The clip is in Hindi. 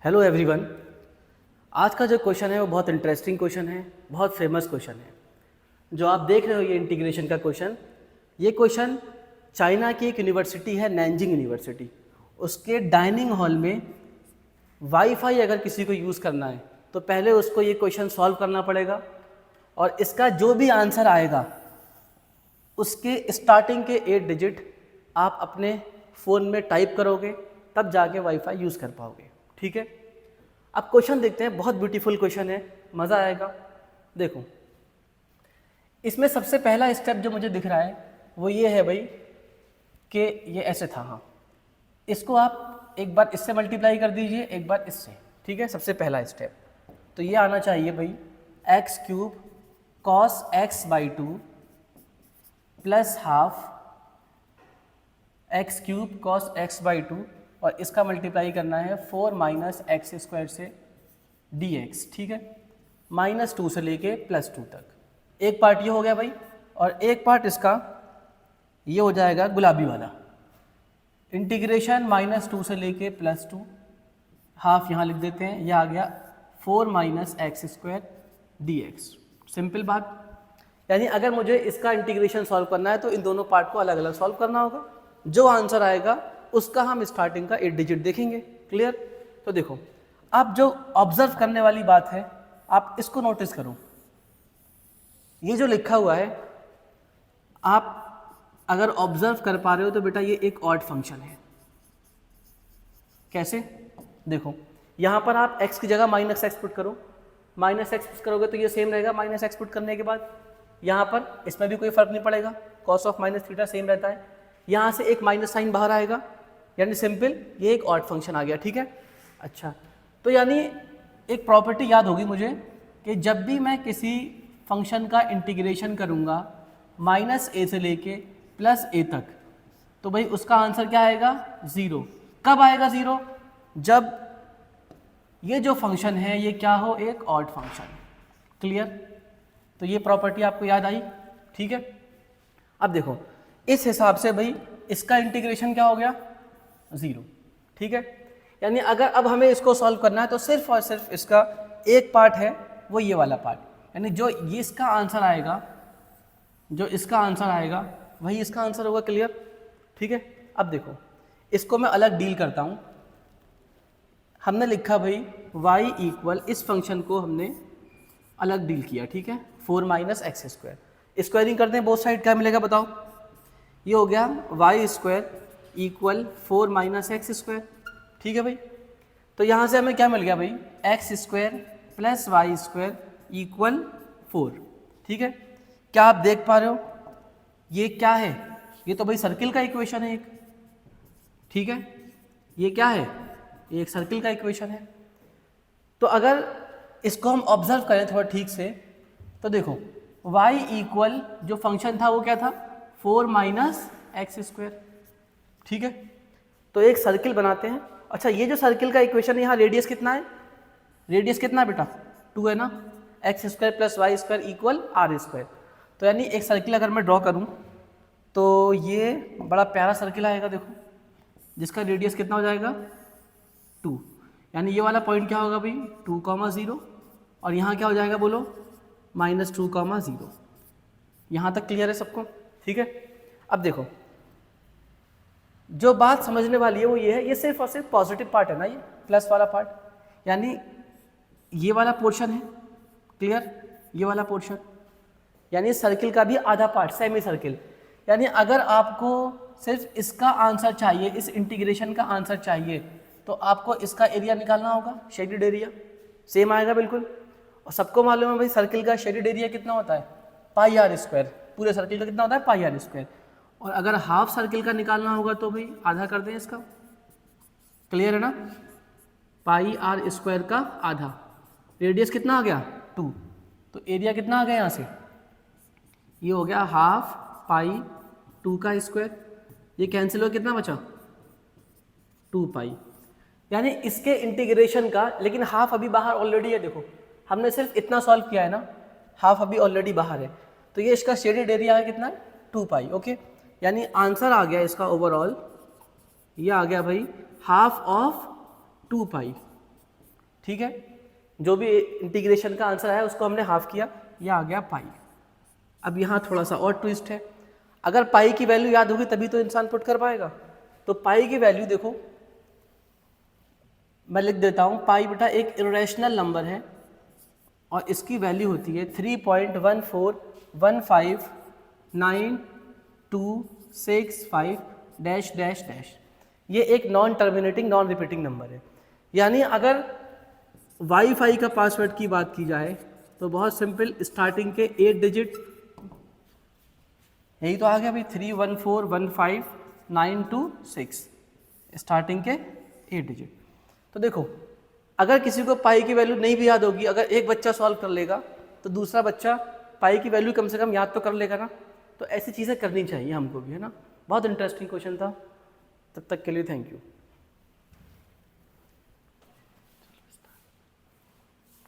Hello everyone. आज का जो क्वेश्चन है वो बहुत इंटरेस्टिंग क्वेश्चन है, बहुत फेमस क्वेश्चन है। जो आप देख रहे हो ये इंटीग्रेशन का क्वेश्चन, ये क्वेश्चन चाइना की एक यूनिवर्सिटी है, नैनजिंग यूनिवर्सिटी, उसके डाइनिंग हॉल में वाईफाई अगर किसी को यूज़ करना है तो पहले उसको ये क्वेश्चन सॉल्व करना पड़ेगा और इसका जो भी आंसर आएगा उसके स्टार्टिंग के 8 डिजिट आप अपने फ़ोन में टाइप करोगे, तब जाके वाईफाई यूज़ कर पाओगे। ठीक है, अब क्वेश्चन देखते हैं। बहुत ब्यूटीफुल क्वेश्चन है, मज़ा आएगा। देखो, इसमें सबसे पहला स्टेप जो मुझे दिख रहा है वो ये है भाई कि ये ऐसे था। हाँ, इसको आप एक बार इससे मल्टीप्लाई कर दीजिए, एक बार इससे। ठीक है, सबसे पहला स्टेप तो ये आना चाहिए भाई, x cube cos x by two plus half x cube cos x by two, और इसका मल्टीप्लाई करना है 4 माइनस एक्स स्क्वायर से dx। ठीक है, -2 से लेके +2 तक। एक पार्ट ये हो गया भाई, और एक पार्ट इसका ये हो जाएगा गुलाबी वाला, इंटीग्रेशन -2 से लेके +2, हाफ यहाँ लिख देते हैं, यह आ गया 4 minus x square dx। Simple बात, यानी अगर मुझे इसका इंटीग्रेशन सॉल्व करना है तो इन दोनों पार्ट को अलग अलग सॉल्व करना होगा। जो आंसर आएगा उसका हम स्टार्टिंग का 8 डिजिट देखेंगे। क्लियर? तो देखो, आप जो ऑब्जर्व करने वाली बात है आप इसको नोटिस करो। ये जो लिखा हुआ है, आप अगर ऑब्जर्व कर पा रहे हो तो बेटा ये एक ऑड फंक्शन है। कैसे? देखो, यहाँ पर आप x की जगह -x पुट करो, -x पुट करोगे तो ये सेम रहेगा। -x पुट करने के बाद यहाँ पर इसमें भी कोई फर्क नहीं पड़ेगा, cos of minus theta same रहता है। यहाँ से एक माइनस साइन बाहर आएगा, यानी सिंपल ये एक ऑड फंक्शन आ गया। ठीक है, अच्छा, तो यानी एक प्रॉपर्टी याद होगी मुझे कि जब भी मैं किसी फंक्शन का इंटीग्रेशन करूँगा -a से लेके +a तक, तो भाई उसका आंसर क्या आएगा? 0। कब आएगा 0? जब ये जो फंक्शन है ये क्या हो? एक ऑड फंक्शन। क्लियर? तो ये प्रॉपर्टी आपको याद आई। ठीक है, अब देखो, इस हिसाब से भाई इसका इंटीग्रेशन क्या हो गया? 0। ठीक है, यानी अगर अब हमें इसको सॉल्व करना है तो सिर्फ और सिर्फ इसका एक पार्ट है, वो ये वाला पार्ट, यानी जो ये इसका आंसर आएगा, जो इसका आंसर आएगा वही इसका आंसर होगा। क्लियर? ठीक है, अब देखो, इसको मैं अलग डील करता हूँ। हमने लिखा भाई y इक्वल, इस फंक्शन को हमने अलग डील किया। ठीक है, 4 माइनस एक्स स्क्वायर, स्क्वायरिंग करते हैं बोथ साइड, क्या मिलेगा बताओ? ये हो गया y square equal 4 minus x square. ठीक है भाई, तो यहाँ से हमें क्या मिल गया भाई? X square plus Y square equal 4। ठीक है, क्या आप देख पा रहे हो ये क्या है? ये तो भाई सर्किल का इक्वेशन है एक। ठीक है, ये क्या है? ये एक सर्किल का इक्वेशन है। तो अगर इसको हम ऑब्जर्व करें थोड़ा ठीक से, तो देखो y इक्वल जो फंक्शन था वो क्या था? 4 माइनस एक्स स्क्वायर। ठीक है, तो एक सर्किल बनाते हैं। अच्छा, ये जो सर्किल का इक्वेशन है, यहाँ रेडियस कितना है? रेडियस कितना है बेटा? 2 है ना। X square plus Y square equal R square. तो यानी एक सर्किल अगर मैं ड्रॉ करूँ तो ये बड़ा प्यारा सर्किल आएगा, देखो, जिसका रेडियस कितना हो जाएगा? 2। यानी ये वाला पॉइंट क्या होगा भाई? 2,0, और यहाँ क्या हो जाएगा बोलो? -2,0। यहाँ तक क्लियर है सबको? ठीक है, अब देखो, जो बात समझने वाली है वो ये है, ये सिर्फ और सिर्फ पॉजिटिव पार्ट है ना, ये प्लस वाला पार्ट, यानी ये वाला पोर्शन है। क्लियर? ये वाला पोर्शन, यानी सर्किल का भी आधा पार्ट, सेमी सर्किल। यानी अगर आपको सिर्फ इसका आंसर चाहिए, इस इंटीग्रेशन का आंसर चाहिए, तो आपको इसका एरिया निकालना होगा, शेडेड एरिया सेम आएगा बिल्कुल। और सबको मालूम है भाई सर्किल का शेडेड एरिया कितना होता है? पाई आर स्क्वायर। पूरे सर्किल का कितना होता है? पाई आर स्क्वायर। और अगर हाफ सर्किल का निकालना होगा तो भाई आधा कर दें इसका। क्लियर है ना? पाई आर स्क्वायर का आधा। रेडियस कितना आ गया? 2। तो एरिया कितना आ गया यहाँ से? ये हो गया हाफ पाई 2 का स्क्वायर। ये कैंसिल हो, कितना बचा? 2 पाई। यानी इसके इंटीग्रेशन का, लेकिन हाफ अभी बाहर ऑलरेडी है। देखो, हमने सिर्फ इतना सॉल्व किया है ना, हाफ अभी ऑलरेडी बाहर है। तो ये इसका शेडेड एरिया है कितना? 2 पाई। ओके, यानी आंसर आ गया इसका ओवरऑल, ये आ गया भाई हाफ ऑफ 2 पाई। ठीक है, जो भी इंटीग्रेशन का आंसर आया उसको हमने हाफ किया, ये आ गया पाई। अब यहाँ थोड़ा सा और ट्विस्ट है, अगर पाई की वैल्यू याद होगी तभी तो इंसान पुट कर पाएगा। तो पाई की वैल्यू देखो, मैं लिख देता हूँ, पाई बेटा एक इरेशनल नंबर है और इसकी वैल्यू होती है 3.1415925 डैश डैश डैश। ये एक non terminating non repeating number है। यानी अगर वाईफाई का पासवर्ड की बात की जाए तो बहुत सिंपल, स्टार्टिंग के 8 डिजिट, यही तो आ गया भाई 3141592 स्टार्टिंग के 8 डिजिट। तो देखो, अगर किसी को पाई की वैल्यू नहीं भी याद होगी, अगर एक बच्चा सॉल्व कर लेगा तो दूसरा बच्चा पाई की वैल्यू कम से कम याद तो कर लेगा ना। तो ऐसी चीज़ें करनी चाहिए हमको भी, है ना। बहुत इंटरेस्टिंग क्वेश्चन था। तब तक के लिए थैंक यू।